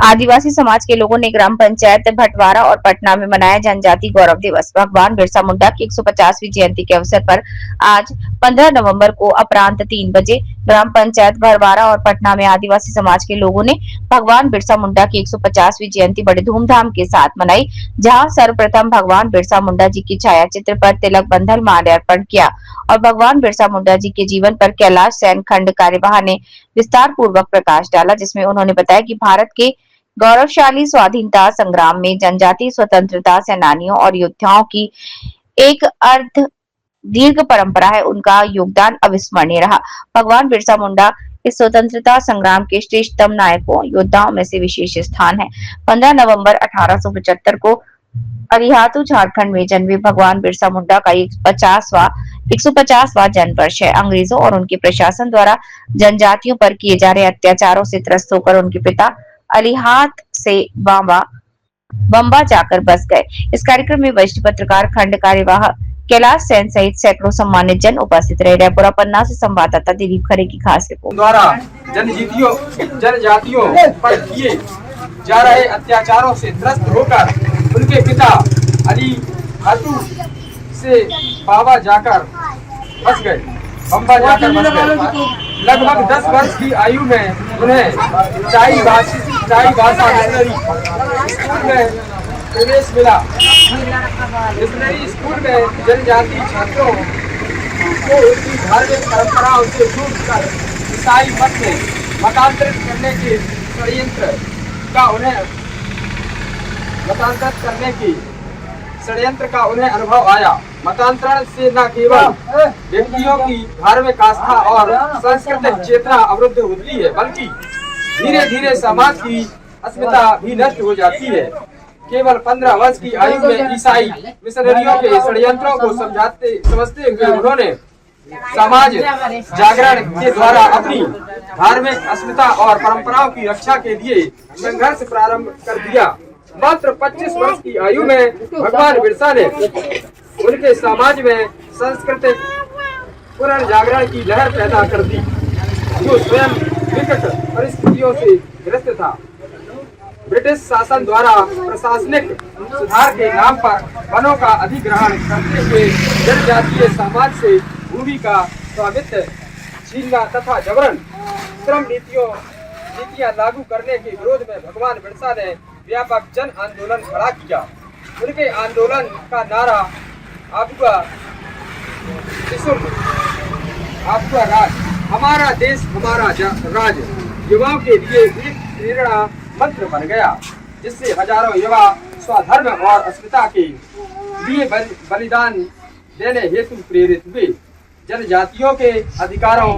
आदिवासी समाज के लोगों ने ग्राम पंचायत भटवारा और पटना में मनाया जनजाति गौरव दिवस। भगवान बिरसा मुंडा की 150वीं जयंती के अवसर पर आज 15 नवंबर को अपरांत 3 बजे ग्राम पंचायत भटवारा और पटना में आदिवासी समाज के लोगों ने भगवान बिरसा मुंडा की 150वीं जयंती बड़े धूमधाम के साथ मनाई, जहां सर्वप्रथम भगवान बिरसा मुंडा जी की छायाचित्र पर तिलक बंधन माल्यार्पण किया और भगवान बिरसा मुंडा जी के जीवन पर कैलाश सैन खंड कार्यवाह ने विस्तार पूर्वक प्रकाश डाला, जिसमें उन्होंने बताया कि भारत के गौरवशाली स्वाधीनता संग्राम में जनजातीय स्वतंत्रता सेनानियों और योद्धाओं की एक अर्ध दीर्घ परंपरा है। उनका योगदान अविस्मरणीय रहा। भगवान बिरसा मुंडा इस स्वतंत्रता संग्राम के श्रेष्ठतम नायकों योद्धाओं में से विशेष स्थान है। 15 नवंबर 1875 को अरिहातु झारखंड में जन्मे भगवान बिरसा मुंडा का 150वां जन्म वर्ष है। अंग्रेजों और उनके प्रशासन द्वारा जनजातियों पर किए जा रहे अत्याचारों से त्रस्त होकर उनके पिता अलिहात से बम्बा जाकर बस गए। इस कार्यक्रम में वरिष्ठ पत्रकार खंड कार्यवाह कैलाश सैन सहित सैकड़ों सम्मानित जन उपस्थित रहे। रायपुरा पन्ना से संवाददाता दिलीप खरे की खास रिपोर्ट। द्वारा जनजातियों पर किए जा रहे अत्याचारों से त्रस्त होकर उनके पिता अलिहातु से बम्बा जाकर बस गए। लगभग 10 वर्ष की आयु में उन्हें चाई भाषा स्कूल में प्रवेश मिला। मिशनरी स्कूल में जनजाति छात्रों को उनकी धार्मिक परंपराओं से दूर ईसाई मत में मतांतरित करने के षड्यंत्र का उन्हें अनुभव आया। मतांतरण से न केवल व्यक्तियों की धार्मिक आस्था और सांस्कृतिक चेतना अवरुद्ध होती है, बल्कि धीरे धीरे समाज की अस्मिता भी नष्ट हो जाती है। केवल 15 वर्ष की आयु में ईसाई मिशनरियों के षड्यंत्रों को समझते हुए उन्होंने समाज जागरण के द्वारा अपनी धार्मिक अस्मिता और परंपराओं की रक्षा के लिए संघर्ष प्रारंभ कर दिया। मात्र 25 वर्ष की आयु में भगवान बिरसा ने उनके समाज में सांस्कृतिक पुनर्जागरण की लहर पैदा कर दी, जो स्वयं विकट परिस्थितियों से ग्रस्त था। ब्रिटिश शासन द्वारा प्रशासनिक सुधार के नाम पर वनों का अधिग्रहण करते हुए जनजातीय समाज से भूमि का स्वामित्व छीनना तथा जबरन श्रम नीतियां लागू करने के विरोध में भगवान बिरसा ने व्यापक जन आंदोलन खड़ा किया। उनके आंदोलन का नारा आपका राज, हमारा देश हमारा राज युवाओं के लिए एक प्रेरणा मंत्र बन गया, जिससे हजारों युवा स्वधर्म और अस्मिता के लिए बलिदान देने हेतु प्रेरित हुए। जनजातियों के अधिकारों,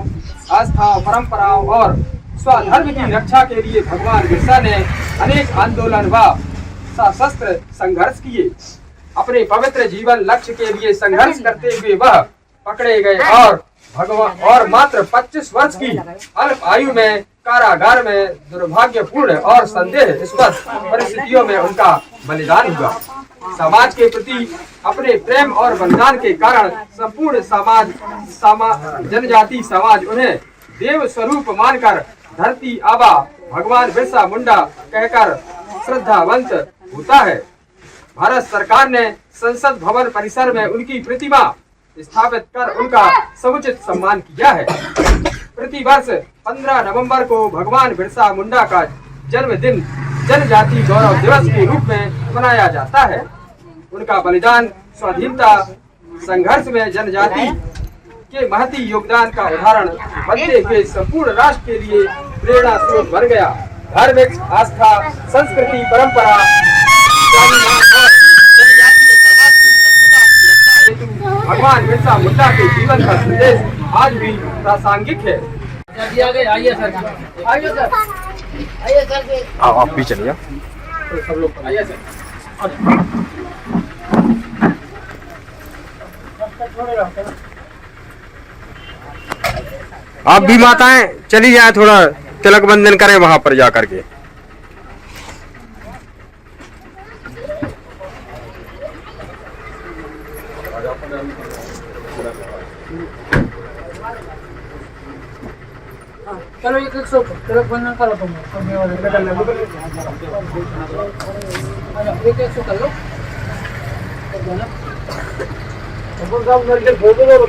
आस्थाओं, परंपराओं और स्वधर्म की रक्षा के लिए भगवान बिरसा ने अनेक आंदोलन व सशस्त्र संघर्ष किए। अपने पवित्र जीवन लक्ष्य के लिए संघर्ष करते हुए वह पकड़े गए और मात्र 25 वर्ष की अल्प आयु में कारागार में दुर्भाग्यपूर्ण और संदेहास्पद परिस्थितियों में उनका बलिदान हुआ। समाज के प्रति अपने प्रेम और बलिदान के कारण संपूर्ण जनजाति समाज उन्हें देव स्वरूप मानकर धरती आबा भगवान बिरसा मुंडा कहकर श्रद्धावंत होता है। भारत सरकार ने संसद भवन परिसर में उनकी प्रतिमा स्थापित कर उनका समुचित सम्मान किया है। प्रतिवर्ष 15 नवंबर को भगवान बिरसा मुंडा का जन्मदिन जनजाति गौरव दिवस के रूप में मनाया जाता है। उनका बलिदान स्वाधीनता संघर्ष में जनजाति के महती योगदान का उदाहरण बनते हुए संपूर्ण राष्ट्र के लिए प्रेरणा स्रोत बन गया। धार्मिक आस्था, संस्कृति, परंपरा भगवान बिरसा मुंडा के जीवन का संदेश आज भी प्रासंगिक है। आइए सर, आप भी चलिए। सब लोग आइए सर। आप भी माताएं चली जाए, थोड़ा तिलक बंधन करें वहां पर जा करके। चलो एक 100 तिलक बंधन करो तुम कमी वाले एक 100 कर लो सब मिलकर फोटो लो